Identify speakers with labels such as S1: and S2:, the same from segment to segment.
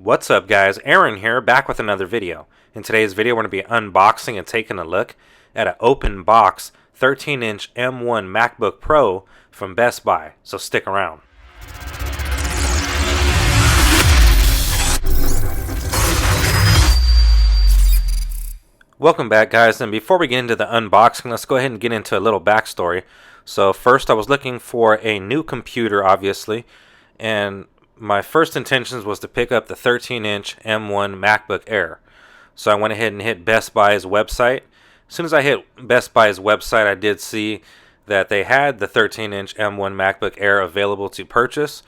S1: What's up guys, Aaron here, back with another video. In today's video we're going to be unboxing and taking a look at an open box 13-inch M1 MacBook Pro from Best Buy, so stick around. Welcome back guys, and before we get into the unboxing, let's go ahead and get into a little backstory. So first I was looking for a new computer obviously, and my first intentions was to pick up the 13-inch M1 MacBook Air. So I went ahead and hit Best Buy's website. As soon as I hit Best Buy's website, I did see that they had the 13-inch M1 MacBook Air available to purchase.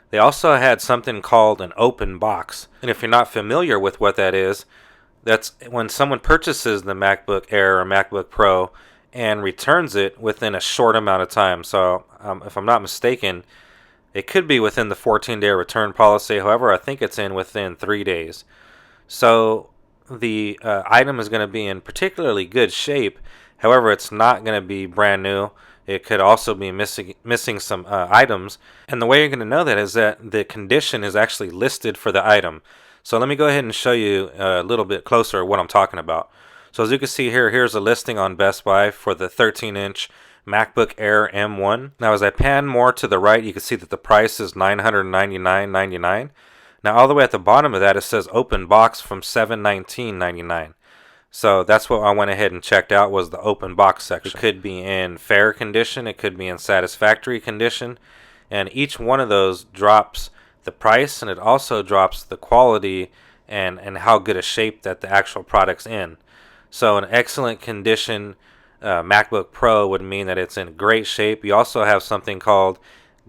S1: They also had something called an open box. And if you're not familiar with what that is, that's when someone purchases the MacBook Air or MacBook Pro and returns it within a short amount of time. So if I'm not mistaken, it could be within the 14-day return policy. However, I think it's within 3 days. So the item is going to be in particularly good shape. However, it's not going to be brand new. It could also be missing some items. And the way you're going to know that is that the condition is actually listed for the item. So let me go ahead and show you a little bit closer what I'm talking about. So as you can see here, here's a listing on Best Buy for the 13-inch MacBook Air M1. Now as I pan more to the right, you can see that the price is $999.99. Now all the way at the bottom of that, it says open box from $719.99. So that's what I went ahead and checked out, was the open box section. It could be in fair condition, it could be in satisfactory condition, and each one of those drops the price, and it also drops the quality and how good a shape that the actual product's in. So an excellent condition MacBook Pro would mean that it's in great shape. You also have something called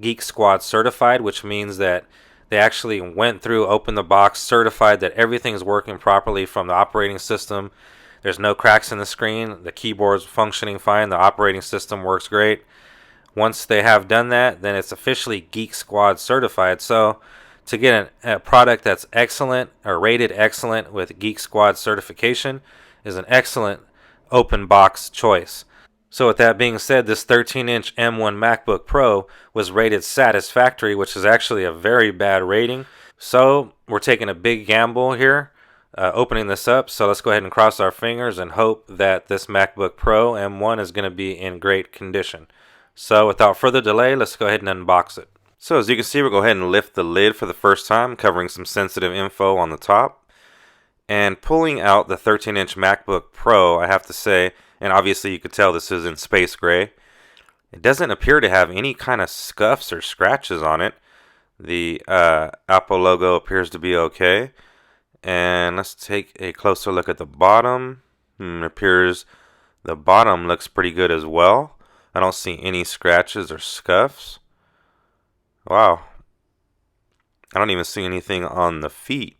S1: Geek Squad certified, which means that they actually went through, opened the box, certified that everything's working properly from the operating system. There's no cracks in the screen, the keyboard's functioning fine, the operating system works great. Once they have done that, then it's officially Geek Squad certified. So to get a product that's excellent or rated excellent with Geek Squad certification is an excellent open box choice. So with that being said, this 13-inch M1 MacBook Pro was rated satisfactory, which is actually a very bad rating. So we're taking a big gamble here, opening this up. So let's go ahead and cross our fingers and hope that this MacBook Pro M1 is going to be in great condition. So without further delay, let's go ahead and unbox it. So as you can see, we'll go ahead and lift the lid for the first time, covering some sensitive info on the top. And pulling out the 13-inch MacBook Pro, I have to say, and obviously you could tell this is in space gray, it doesn't appear to have any kind of scuffs or scratches on it. The Apple logo appears to be okay. And let's take a closer look at the bottom. It appears the bottom looks pretty good as well. I don't see any scratches or scuffs. Wow. I don't even see anything on the feet.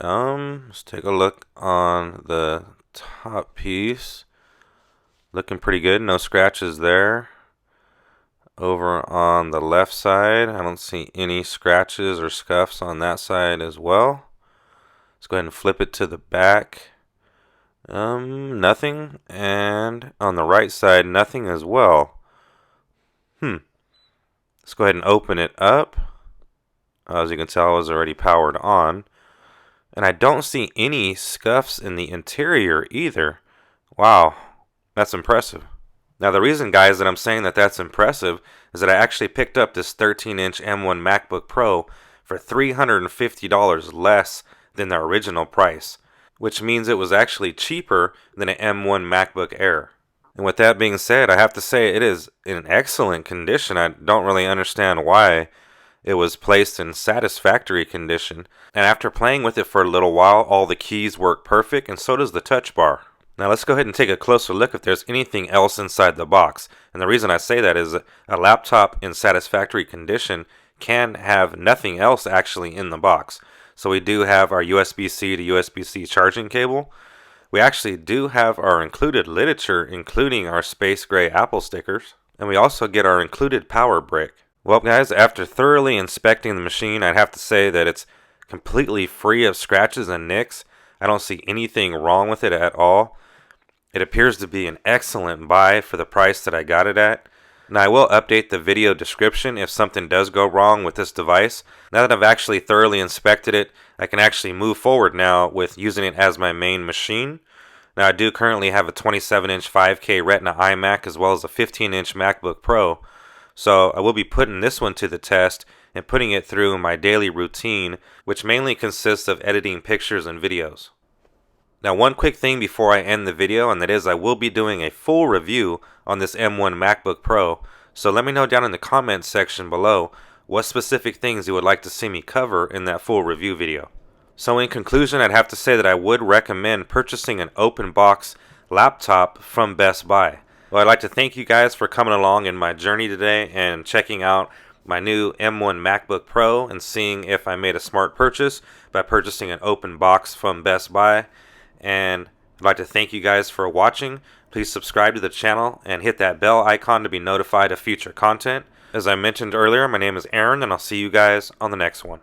S1: Let's take a look on the top piece. Looking pretty good, no scratches there. Over on the left side, I don't see any scratches or scuffs on that side as well. Let's go ahead and flip it to the back. Nothing. And on the right side, nothing as well. Let's go ahead and open it up. As you can tell, it was already powered on. And I don't see any scuffs in the interior either. Wow, that's impressive. Now the reason, guys, that I'm saying that that's impressive is that I actually picked up this 13-inch M1 MacBook Pro for $350 less than the original price, which means it was actually cheaper than an M1 MacBook Air. And with that being said, I have to say it is in excellent condition. I don't really understand why it was placed in satisfactory condition. And after playing with it for a little while, all the keys work perfect, and so does the touch bar. Now let's go ahead and take a closer look if there's anything else inside the box. And the reason I say that is a laptop in satisfactory condition can have nothing else actually in the box. So we do have our USB-C to USB-C charging cable. We actually do have our included literature, including our space gray Apple stickers. And we also get our included power brick. Well guys, after thoroughly inspecting the machine, I'd have to say that it's completely free of scratches and nicks. I don't see anything wrong with it at all. It appears to be an excellent buy for the price that I got it at. Now I will update the video description if something does go wrong with this device. Now that I've actually thoroughly inspected it, I can actually move forward now with using it as my main machine. Now I do currently have a 27-inch 5K Retina iMac as well as a 15-inch MacBook Pro. So I will be putting this one to the test and putting it through my daily routine, which mainly consists of editing pictures and videos. Now one quick thing before I end the video, and that is I will be doing a full review on this M1 MacBook Pro, so let me know down in the comments section below what specific things you would like to see me cover in that full review video. So in conclusion, I'd have to say that I would recommend purchasing an open box laptop from Best Buy. Well, I'd like to thank you guys for coming along in my journey today and checking out my new M1 MacBook Pro and seeing if I made a smart purchase by purchasing an open box from Best Buy. And I'd like to thank you guys for watching. Please subscribe to the channel and hit that bell icon to be notified of future content. As I mentioned earlier, my name is Aaron, and I'll see you guys on the next one.